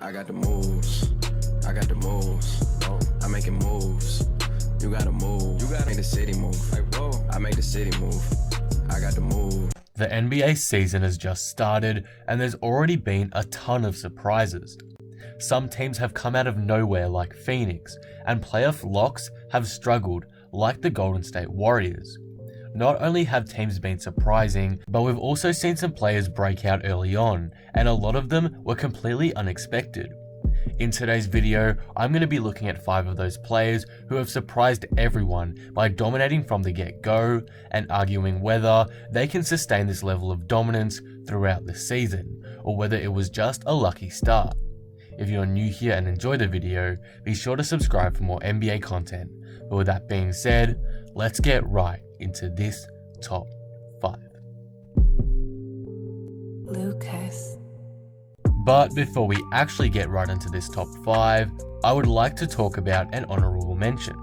I got the moves. I got the moves. I'm making moves. You gotta move. You gotta make the city move. Like, whoa. I make the city move. I got the move. The NBA season has just started and there's already been a ton of surprises. Some teams have come out of nowhere like Phoenix, and playoff locks have struggled like the Golden State Warriors. Not only have teams been surprising, but we've also seen some players break out early on, and a lot of them were completely unexpected. In today's video, I'm going to be looking at 5 of those players who have surprised everyone by dominating from the get-go and arguing whether they can sustain this level of dominance throughout the season, or whether it was just a lucky start. If you're new here and enjoy the video, be sure to subscribe for more NBA content. But with that being said, let's get right into this top 5. Lucas. But before we actually get right into this top 5, I would like to talk about an honorable mention.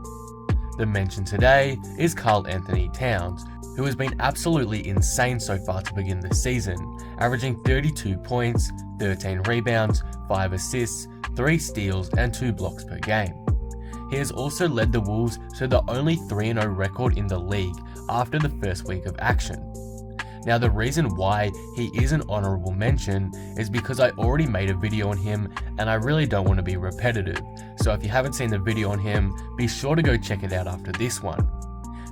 The mention today is Karl Anthony Towns, who has been absolutely insane so far to begin the season, averaging 32 points, 13 rebounds, 5 assists, 3 steals and 2 blocks per game. He has also led the Wolves to the only 3-0 record in the league after the first week of action. Now the reason why he is an honorable mention is because I already made a video on him and I really don't want to be repetitive, so if you haven't seen the video on him, be sure to go check it out after this one.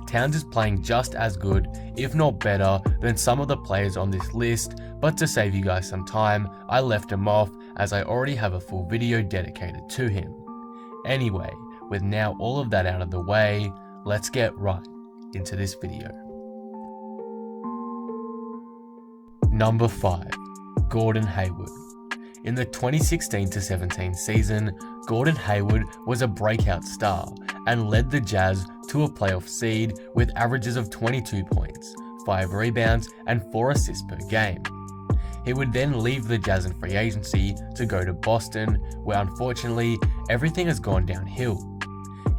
Towns is playing just as good, if not better, than some of the players on this list, but to save you guys some time, I left him off as I already have a full video dedicated to him. Anyway, with now all of that out of the way, let's get right into this video. Number 5. Gordon Hayward. In the 2016-17 season, Gordon Hayward was a breakout star and led the Jazz to a playoff seed with averages of 22 points, 5 rebounds and 4 assists per game. He would then leave the Jazz in free agency to go to Boston, where unfortunately everything has gone downhill.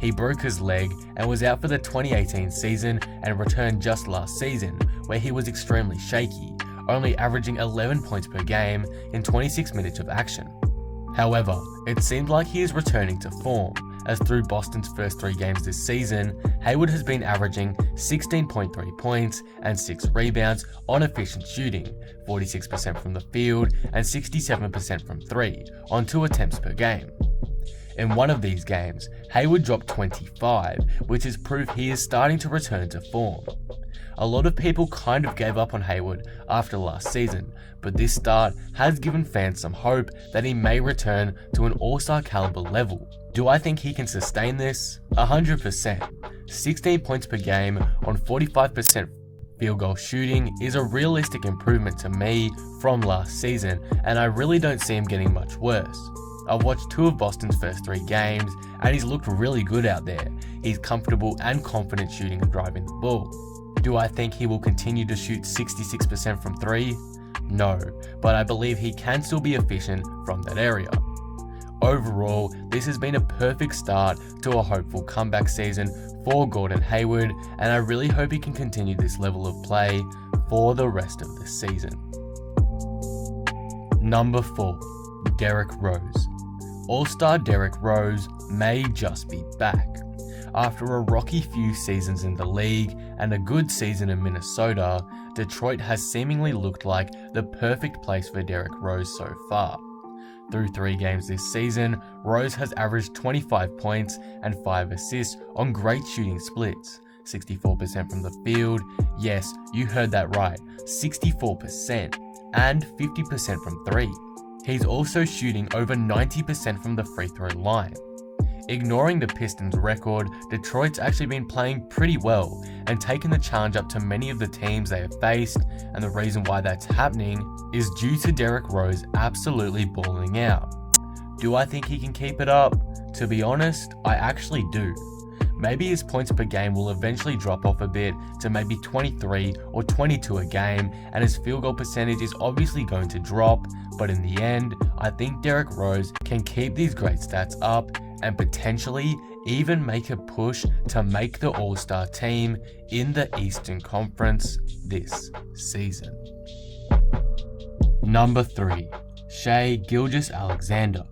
He broke his leg and was out for the 2018 season and returned just last season, where he was extremely shaky, only averaging 11 points per game in 26 minutes of action. However, it seemed like he is returning to form, as through Boston's first 3 games this season, Hayward has been averaging 16.3 points and 6 rebounds on efficient shooting, 46% from the field and 67% from 3, on 2 attempts per game. In one of these games, Hayward dropped 25, which is proof he is starting to return to form. A lot of people kind of gave up on Hayward after last season, but this start has given fans some hope that he may return to an all-star caliber level. Do I think he can sustain this? 100%. 16 points per game on 45% field goal shooting is a realistic improvement to me from last season, and I really don't see him getting much worse. I've watched 2 of Boston's first 3 games, and he's looked really good out there. He's comfortable and confident shooting and driving the ball. Do I think he will continue to shoot 66% from 3? No, but I believe he can still be efficient from that area. Overall, this has been a perfect start to a hopeful comeback season for Gordon Hayward, and I really hope he can continue this level of play for the rest of the season. Number 4. Derrick Rose. All-Star Derrick Rose may just be back. After a rocky few seasons in the league and a good season in Minnesota, Detroit has seemingly looked like the perfect place for Derrick Rose so far. Through 3 games this season, Rose has averaged 25 points and 5 assists on great shooting splits, 64% from the field, yes, you heard that right, 64%, and 50% from 3. He's also shooting over 90% from the free throw line. Ignoring the Pistons' record, Detroit's actually been playing pretty well and taken the challenge up to many of the teams they have faced, and the reason why that's happening is due to Derrick Rose absolutely balling out. Do I think he can keep it up? To be honest, I actually do. Maybe his points per game will eventually drop off a bit to maybe 23 or 22 a game, and his field goal percentage is obviously going to drop, but in the end, I think Derrick Rose can keep these great stats up and potentially even make a push to make the All-Star team in the Eastern Conference this season. Number 3. Shai Gilgeous-Alexander.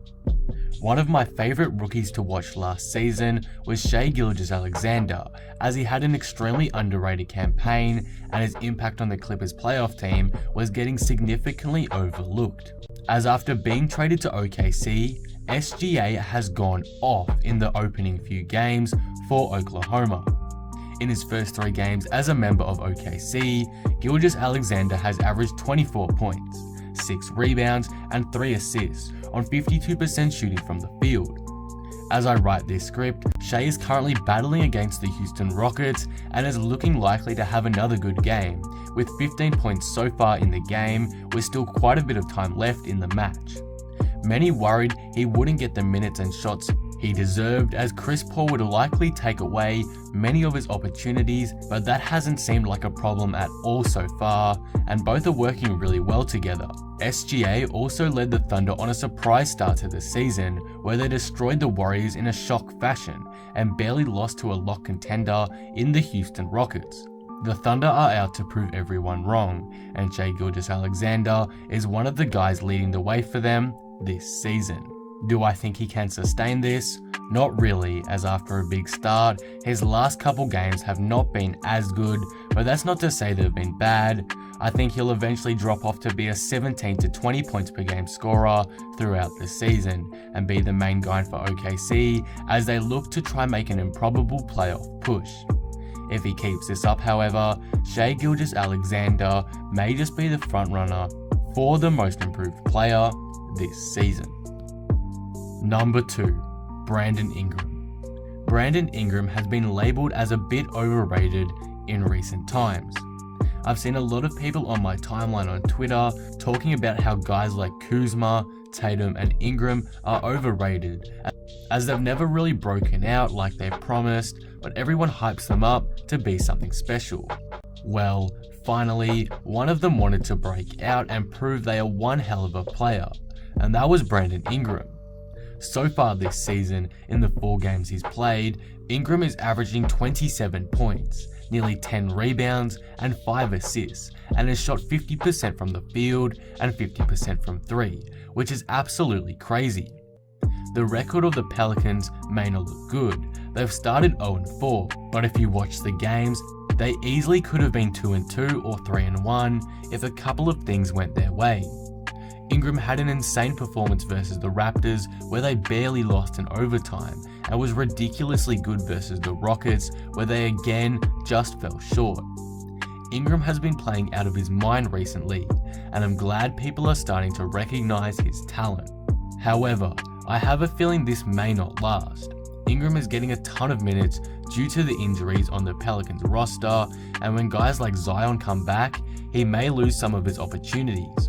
One of my favourite rookies to watch last season was Shai Gilgeous-Alexander, as he had an extremely underrated campaign and his impact on the Clippers playoff team was getting significantly overlooked. As after being traded to OKC, SGA has gone off in the opening few games for Oklahoma. In his first 3 games as a member of OKC, Gilgeous-Alexander has averaged 24 points, 6 rebounds and 3 assists on 52% shooting from the field. As I write this script, Shai is currently battling against the Houston Rockets and is looking likely to have another good game, with 15 points so far in the game with still quite a bit of time left in the match. Many worried he wouldn't get the minutes and shots he deserved, as Chris Paul would likely take away many of his opportunities, but that hasn't seemed like a problem at all so far, and both are working really well together. SGA also led the Thunder on a surprise start to the season, where they destroyed the Warriors in a shock fashion and barely lost to a lock contender in the Houston Rockets. The Thunder are out to prove everyone wrong, and Shai Gilgeous-Alexander is one of the guys leading the way for them this season. Do I think he can sustain this? Not really, as after a big start, his last couple games have not been as good, but that's not to say they've been bad. I think he'll eventually drop off to be a 17 to 20 points per game scorer throughout the season and be the main guy for OKC as they look to try make an improbable playoff push. If he keeps this up, however, Shai Gilgeous-Alexander may just be the frontrunner for the most improved player this season. Number 2. Brandon Ingram. Brandon Ingram has been labelled as a bit overrated in recent times. I've seen a lot of people on my timeline on Twitter talking about how guys like Kuzma, Tatum and Ingram are overrated, as they've never really broken out like they promised, but everyone hypes them up to be something special. Well, finally, one of them wanted to break out and prove they are one hell of a player, and that was Brandon Ingram. So far this season, in the 4 games he's played, Ingram is averaging 27 points, nearly 10 rebounds and 5 assists, and has shot 50% from the field and 50% from 3, which is absolutely crazy. The record of the Pelicans may not look good. They've started 0-4, but if you watch the games, they easily could have been 2-2 or 3-1 if a couple of things went their way. Ingram had an insane performance versus the Raptors, where they barely lost in overtime, and was ridiculously good versus the Rockets, where they again just fell short. Ingram has been playing out of his mind recently, and I'm glad people are starting to recognise his talent. However, I have a feeling this may not last. Ingram is getting a ton of minutes due to the injuries on the Pelicans roster, and when guys like Zion come back, he may lose some of his opportunities.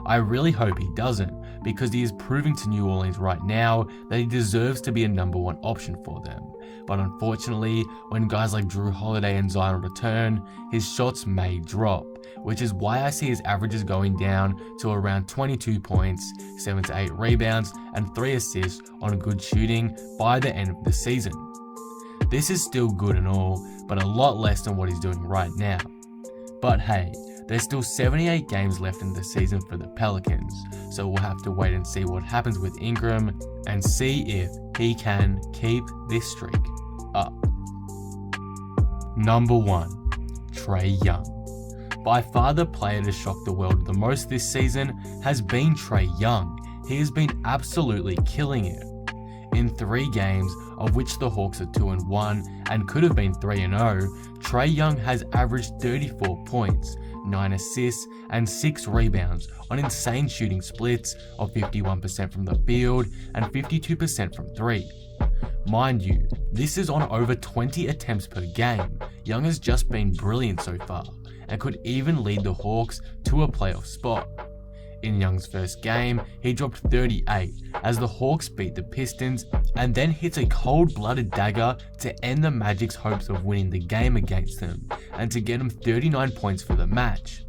I really hope he doesn't, because he is proving to New Orleans right now that he deserves to be a number 1 option for them. But unfortunately, when guys like Jrue Holiday and Zion return, his shots may drop, which is why I see his averages going down to around 22 points, 7 to 8 rebounds, and 3 assists on good shooting by the end of the season. This is still good and all, but a lot less than what he's doing right now. But hey, there's still 78 games left in the season for the Pelicans, so we'll have to wait and see what happens with Ingram and see if he can keep this streak up. Number 1. Trae Young. By far the player to shock the world the most this season has been Trae Young. He has been absolutely killing it. In 3 games, of which the Hawks are 2-1 and could have been 3-0, Trae Young has averaged 34 points, 9 assists and 6 rebounds on insane shooting splits of 51% from the field and 52% from 3. Mind you, this is on over 20 attempts per game. Young has just been brilliant so far and could even lead the Hawks to a playoff spot. In Young's first game, he dropped 38 as the Hawks beat the Pistons and then hits a cold-blooded dagger to end the Magic's hopes of winning the game against them and to get him 39 points for the match.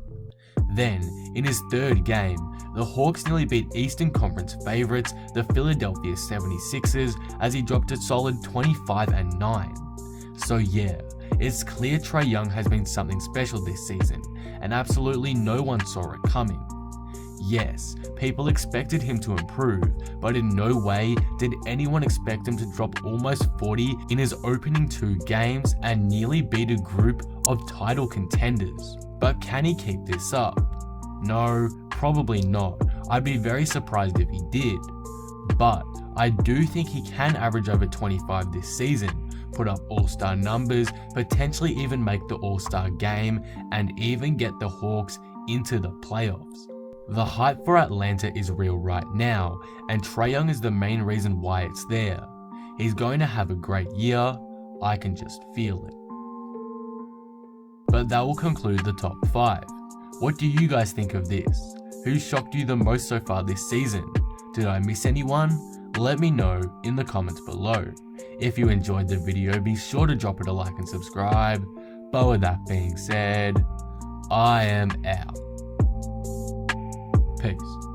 Then, in his 3rd game, the Hawks nearly beat Eastern Conference favourites, the Philadelphia 76ers, as he dropped a solid 25-9. So yeah, it's clear Trae Young has been something special this season, and absolutely no one saw it coming. Yes, people expected him to improve, but in no way did anyone expect him to drop almost 40 in his opening 2 games and nearly beat a group of title contenders. But can he keep this up? No, probably not. I'd be very surprised if he did. But I do think he can average over 25 this season, put up all-star numbers, potentially even make the all-star game, and even get the Hawks into the playoffs. The hype for Atlanta is real right now, and Trae Young is the main reason why it's there. He's going to have a great year, I can just feel it. But that will conclude the top 5. What do you guys think of this? Who shocked you the most so far this season? Did I miss anyone? Let me know in the comments below. If you enjoyed the video, be sure to drop it a like and subscribe. But with that being said, I am out. Peace.